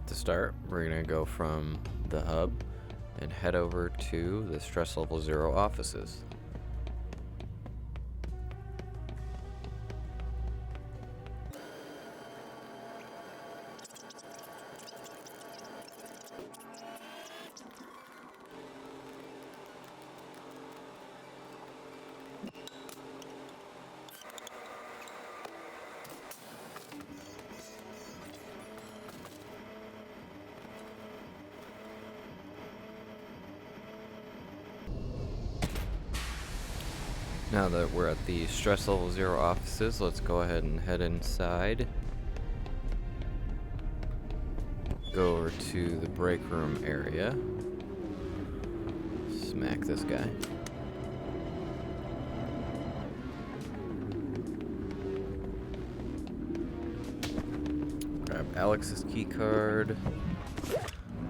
To start, we're going to go from the hub and head over to the stress level 0 offices. Now that we're at the stress level 0 offices, let's go ahead and head inside. Go over to the break room area. Smack this guy. Grab Alex's key card.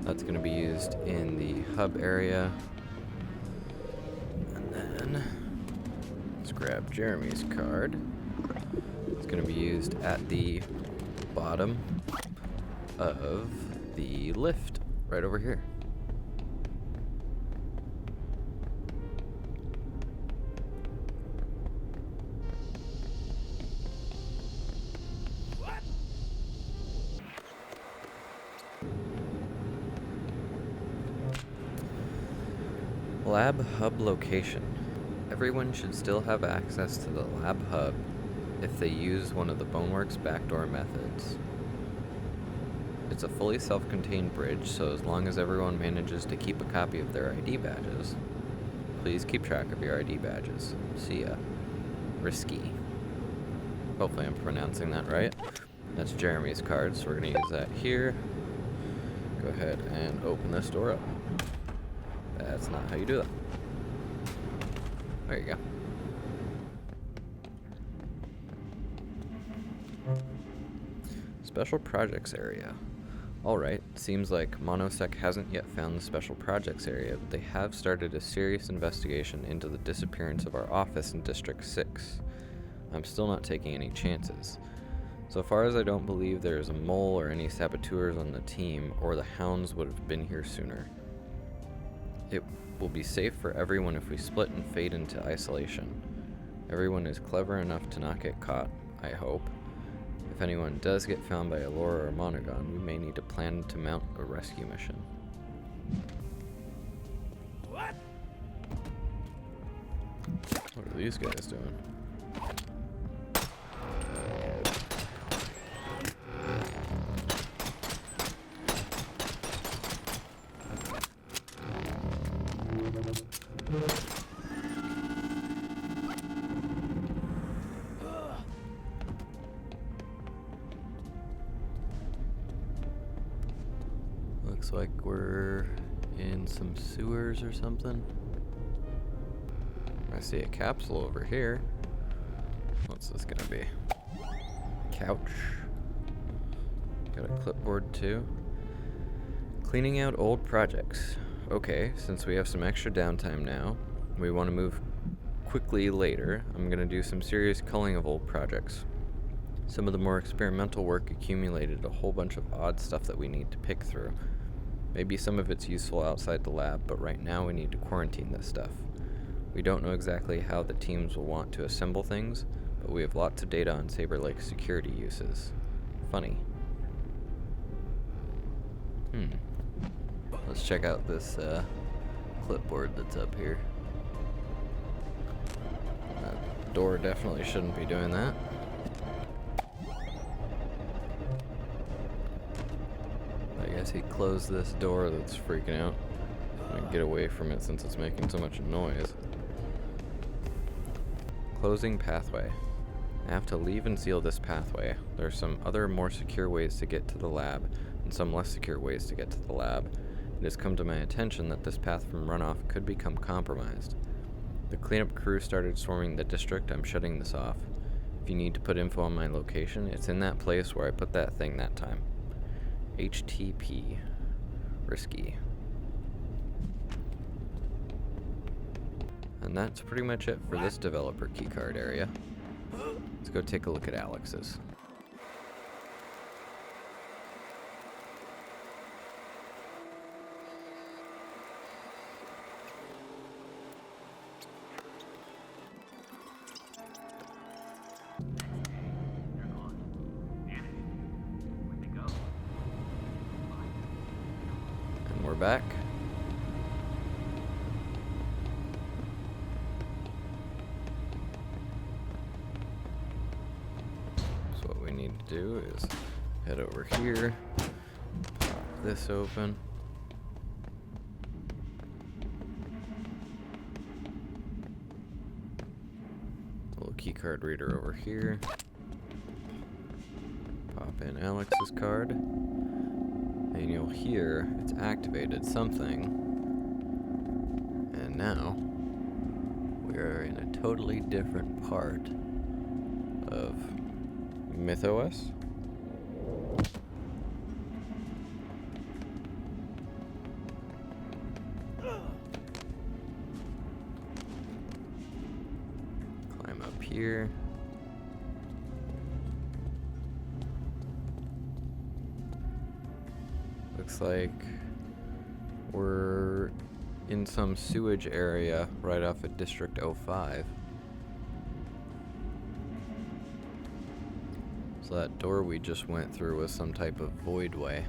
That's going to be used in the hub area. And then let's grab Jeremy's card. It's going to be used at the bottom of the lift right over here. Lab hub location. Everyone should still have access to the lab hub if they use one of the Boneworks backdoor methods. It's a fully self-contained bridge, so as long as everyone manages to keep a copy of their ID badges, please keep track of your ID badges. See ya. Risky. Hopefully I'm pronouncing that right. That's Jeremy's card, so we're going to use that here. Go ahead and open this door up. That's not how you do that. There you go. Special projects area. Alright, seems like Monosec hasn't yet found the special projects area, but they have started a serious investigation into the disappearance of our office in District 6. I'm still not taking any chances. So far as I don't believe there is a mole or any saboteurs on the team, or the hounds would have been here sooner. It will be safe for everyone if we split and fade into isolation. Everyone is clever enough to not get caught, I hope. If anyone does get found by a Lore or a Monogon, we may need to plan to mount a rescue mission. What are these guys doing? Looks like we're in some sewers or something. I see a capsule over here. What's this gonna be? Couch. Got a clipboard too. Cleaning out old projects. Okay, since we have some extra downtime now, we want to move quickly later. I'm gonna do some serious culling of old projects. Some of the more experimental work accumulated a whole bunch of odd stuff that we need to pick through. Maybe some of it's useful outside the lab, but right now we need to quarantine this stuff. We don't know exactly how the teams will want to assemble things, but we have lots of data on Saber Lake's security uses. Funny. Let's check out this clipboard that's up here. That door definitely shouldn't be doing that. I guess he closed this door that's freaking out. I'm gonna get away from it since it's making so much noise. Closing pathway. I have to leave and seal this pathway. There are some other more secure ways to get to the lab, and some less secure ways to get to the lab. It has come to my attention that this path from runoff could become compromised. The cleanup crew started swarming the district. I'm shutting this off. If you need to put info on my location, it's in that place where I put that thing that time. HTP. Risky. And that's pretty much it for this developer keycard area. Let's go take a look at Alex's. we're back. So what we need to do is head over here, pop this open. Little keycard reader over here. Pop in Alex's card. And you'll hear it's activated something. And now we are in a totally different part of Mythos. Climb up here. Looks like we're in some sewage area right off of District 05. So that door we just went through was some type of voidway.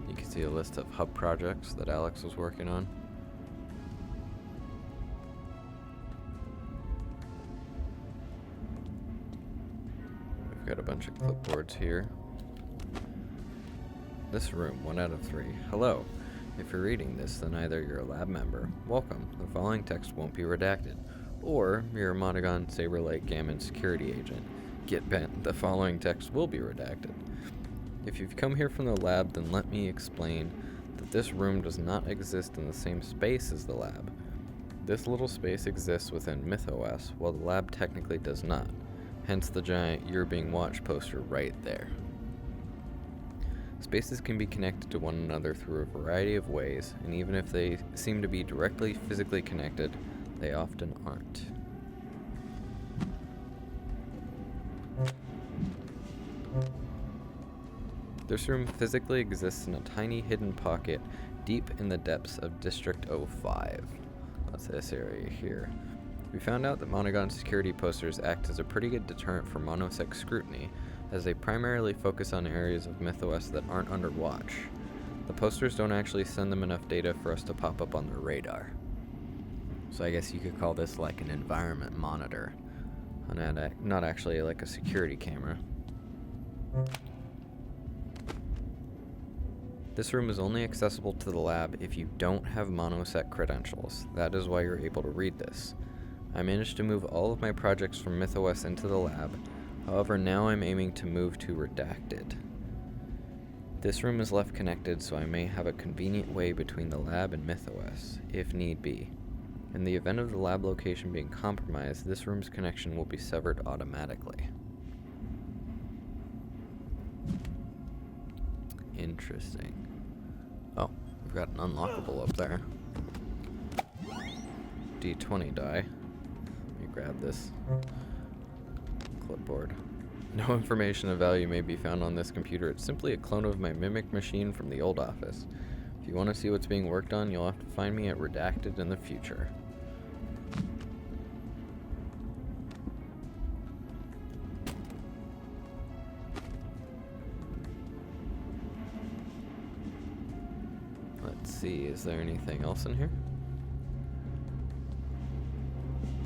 You can see a list of hub projects that Alex was working on. We've got a bunch of clipboards here. This room, 1 out of 3. Hello. If you're reading this, then either you're a lab member, welcome, the following text won't be redacted, or you're a Monogon Saberlight Gammon security agent. Get bent, the following text will be redacted. If you've come here from the lab, then let me explain that this room does not exist in the same space as the lab. This little space exists within Mythos, while the lab technically does not, hence the giant "You're Being Watched" poster right there. Spaces can be connected to one another through a variety of ways, and even if they seem to be directly physically connected, they often aren't. This room physically exists in a tiny hidden pocket deep in the depths of District 05. That's this area here. We found out that Monogon security posters act as a pretty good deterrent for monosec scrutiny, as they primarily focus on areas of Mythos that aren't under watch. The posters don't actually send them enough data for us to pop up on their radar. So I guess you could call this like an environment monitor, not actually like a security camera. This room is only accessible to the lab if you don't have monosec credentials. That is why you're able to read this. I managed to move all of my projects from Mythos into the lab. However, now I'm aiming to move to redacted. This room is left connected, so I may have a convenient way between the lab and Mythos, if need be. In the event of the lab location being compromised, this room's connection will be severed automatically. Interesting. Oh, we've got an unlockable up there. D20 die. Let me grab this clipboard. No information of value may be found on this computer. It's simply a clone of my mimic machine from the old office. If you want to see what's being worked on, you'll have to find me at Redacted in the future. Let's see, is there anything else in here?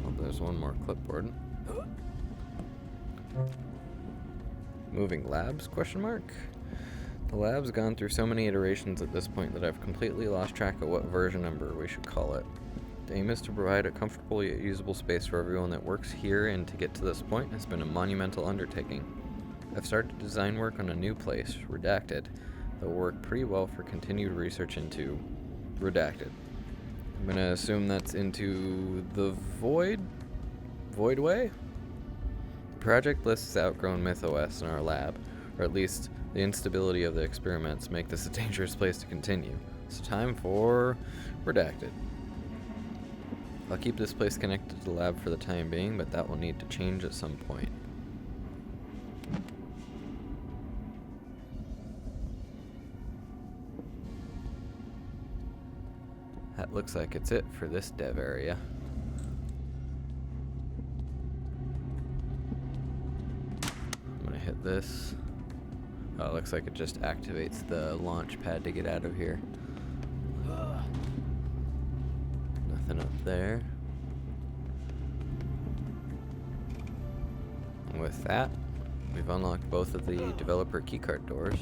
Oh, there's one more clipboard. Moving labs, question mark? The lab's gone through so many iterations at this point that I've completely lost track of what version number we should call it. The aim is to provide a comfortable yet usable space for everyone that works here, and to get to this point has been a monumental undertaking. I've started design work on a new place, Redacted, that will work pretty well for continued research into Redacted. I'm gonna assume that's into the Voidway? The project list has outgrown Mythos in our lab, or at least the instability of the experiments make this a dangerous place to continue. It's time for Redacted. I'll keep this place connected to the lab for the time being, but that will need to change at some point. That looks like it's it for this dev area. I'm gonna hit this. Oh, looks like it just activates the launch pad to get out of here. Nothing up there. And with that, we've unlocked both of the developer keycard doors.